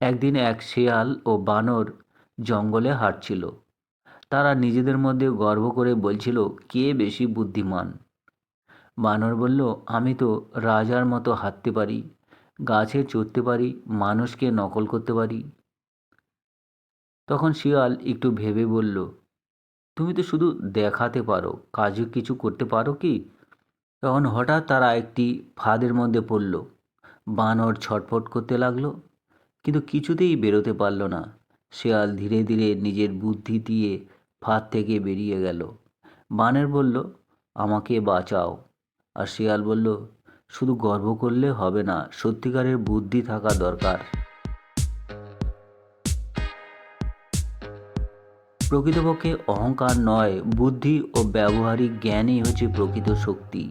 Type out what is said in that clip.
একদিন এক শেয়াল ও বানর জঙ্গলে হাঁটছিল। তারা নিজেদের মধ্যে গর্ব করে বলছিল, কে বেশি বুদ্ধিমান। বানর বলল, আমি তো রাজার মতো হাঁটতে পারি, গাছে চড়তে পারি, মানুষকে নকল করতে পারি। তখন শিয়াল একটু ভেবে বলল, তুমি তো শুধু দেখাতে পারো, কাজে কিছু করতে পারো কি? তখন হঠাৎ তারা একটি ফাঁদের মধ্যে পড়ল। বানর ছটফট করতে লাগলো, কিন্তু কিছুতেই বেরোতে পারল না। শেয়াল ধীরে ধীরে নিজের বুদ্ধি দিয়ে ফাঁদ থেকে বেরিয়ে গেল। বানর বলল, আমাকে বাঁচাও। আর শেয়াল বলল, শুধু গর্ব করলে হবে না, সত্যিকারের বুদ্ধি থাকা দরকার। প্রকৃতপক্ষে অহংকার নয়, বুদ্ধি ও ব্যবহারিক জ্ঞানই হচ্ছে প্রকৃত শক্তি।